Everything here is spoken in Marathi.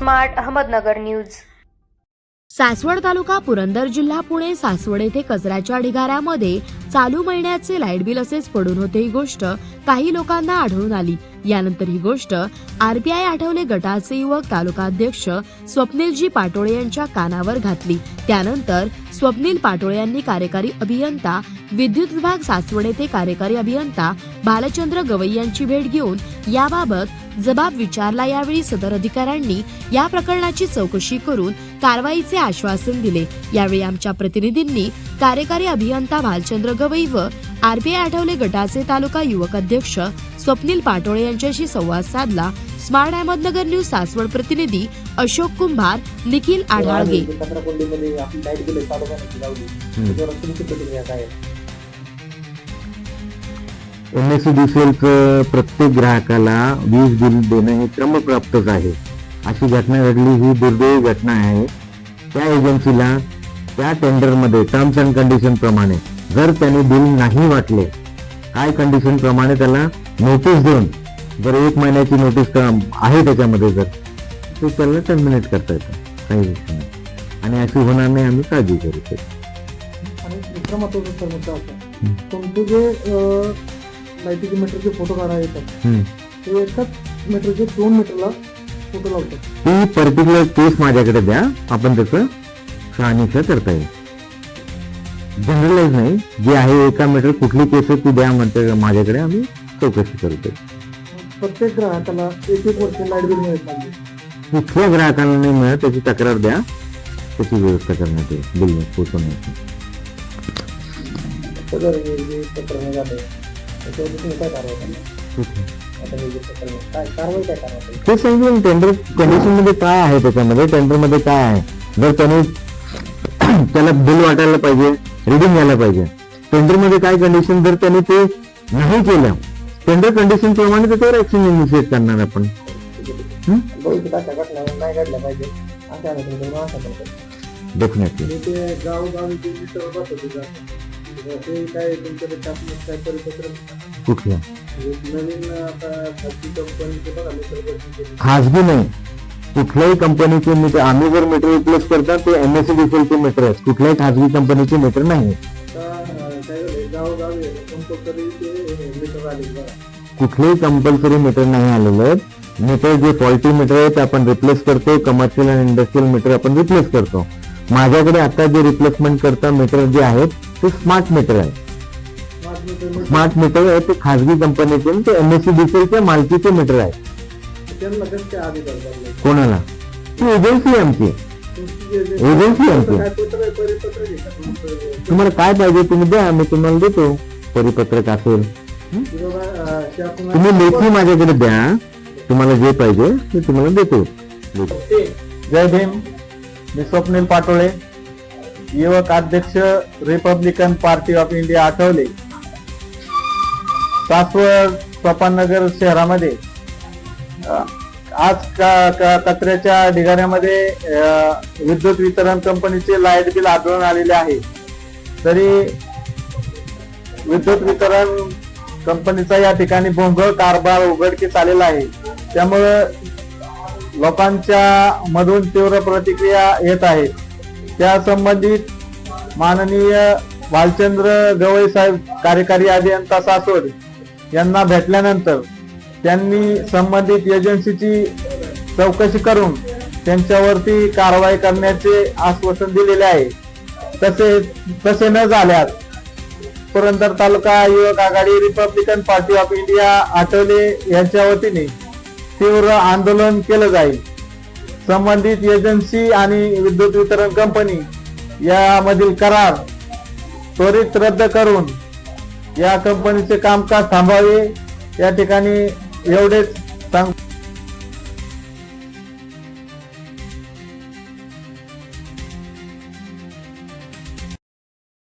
Smart Ahmednagar news. सासवड तालुका पुरंदर जिल्हा पुणे सासवड येथे कचऱ्याच्या ढिगाऱ्यामध्ये चालू महिन्याचे लाईट बिल असेच पडून होते। ही गोष्ट काही लोकांना आढळून आली। यानंतर ही गोष्ट आरपीआय आठवले गटाचे युवक तालुका अध्यक्ष स्वप्नीलजी पाटोळे यांच्या कानावर घातली। त्यानंतर स्वप्नील पाटोळे यांनी कार्यकारी अभियंता विद्युत विभाग सासवड येथे कार्यकारी अभियंता बालचंद्र गवई यांची भेट घेऊन याबाबत जबाब विचारला। यावेळी सदर अधिकाऱ्यांनी या प्रकरणाची चौकशी करून कारवाईचे आश्वासन दिले। यावेळी आमच्या प्रतिनिधींनी कार्यकारी अभियंता बालचंद्र गवई व आरपीआय आठवले गटाचे तालुका युवक अध्यक्ष स्वप्नील पाटोळे यांच्याशी संवाद साधला। स्मार्ट अहमदनगर न्यूज सासवड प्रतिनिधी अशोक कुंभार, निखिल आढाळगे। MSEDCL प्रत्येक ग्राहकाला वीज बिल देणं हे क्रमप्राप्तच आहे। अशी घटना घडली, ही दुर्दैवी घटना आहे। त्या एजन्सीला त्या टेंडरमध्ये टर्म्स अँड कंडिशन प्रमाणे जर त्याने बिल नाही वाटले, काय कंडिशन प्रमाणे त्याला नोटीस देऊन, जर 1 महिन्याची नोटीस आहे त्याच्यामध्ये, जर ते त्याला टर्मिनेट करता येतं काही गोष्टी नाही, आणि अशी होणार नाही, आम्ही काळजी करू। आणि दुसरा महत्त्वाचा मुद्दा असा, तुमचे जे लाईटीचे मीटरचे फोटो काढा येतात ते एकाच मीटरचे 2 मीटरला फोटो लावतात। ती पर्टिक्युलर केस माझ्याकडे द्या, आपण त्याचं शहानिशा करता येईल। जनरलाइज नाही, जे आहे एका मीटर कुठली केस ती द्या म्हणते माझ्याकडे, आम्ही चौकशी करतो। प्रत्येक ग्राहकाला 1-1 वर्ष लाईट बिल मिळत नाही, कुठल्या ग्राहकाला नाही मिळत त्याची तक्रार द्या, त्याची व्यवस्था करण्यात येईल बिल पोहोचवण्याची। ते सांगितलं टेंडर कंडिशन मध्ये काय आहे, त्याच्यामध्ये टेंडर मध्ये काय आहे, जर त्याला बिल वाटायला पाहिजे, रिडिंग घ्यायला पाहिजे, टेंडर मध्ये काय कंडिशन, जर त्याने ते नाही केलं टेंडर कंडिशन प्रमाणे त्याच्यावर ऍक्शन इनिशिएट करणार आपण। डेफिनेटली कुठल्या खाजगी नाही, कुठल्याही कंपनीचे मीटर आम्ही जर मीटर रिप्लेस करतात ते MSEDCL चे मीटर आहेत, कुठल्याही खाजगी कंपनीचे मीटर नाही। कुठलेही कंपल्सरी मीटर नाही आलेले आहेत। मीटर जे फॉल्टी मीटर आहेत आपण रिप्लेस करतो, कमर्शियल आणि इंडस्ट्रियल मीटर आपण रिप्लेस करतो। माझ्याकडे आता जे रिप्लेसमेंट करता मीटर जे आहेत ते स्मार्ट मीटर आहे। स्मार्ट मीटर आहे ते खाजगी कंपनीचे, ते MSEDCL च्या मालकीचे मीटर आहे। कोणाला? ती एजन्सी आहे आमची, एजन्सी आमची। तुम्हाला काय पाहिजे तुम्ही द्या, मी तुम्हाला देतो। परिपत्रक असेल तुम्ही लेखी माझ्याकडे द्या, तुम्हाला जे पाहिजे ते तुम्हाला देतो। जय भीम। मी स्वप्नील पाटोळे, युवक अध्यक्ष Republican Party of India Athawale, Saswad प्रपानगर शहरामध्ये आज कचऱ्याच्या ढिगाऱ्यामध्ये विद्युत वितरण कंपनीचे लाईट बिल आढळून आलेले आहे। तरी विद्युत वितरण कंपनीचा या ठिकाणी भोंगळ कारभार उघडकीस आलेला आहे। त्यामुळं लोकांच्या मधून तीव्र प्रतिक्रिया येत आहेत। त्या संबंधित माननीय बालचंद्र गवई साहेब कार्यकारी अभियंता सासवड यांना भेटल्यानंतर त्यांनी संबंधित एजन्सीची चौकशी करून त्यांच्यावरती कारवाई करण्याचे आश्वासन दिलेले आहे। तसे न झाल्यास पुरंदर तालुका युवक आघाडी Republican Party of India Athawale यांच्या वतीने तीव्र आंदोलन केलं जाईल। संबंधित एजन्सी आणि विद्युत वितरण कंपनी यामधील करार त्वरित रद्द करून या कंपनीचे कामकाज थांबावे, या ठिकाणी एवढेच सांग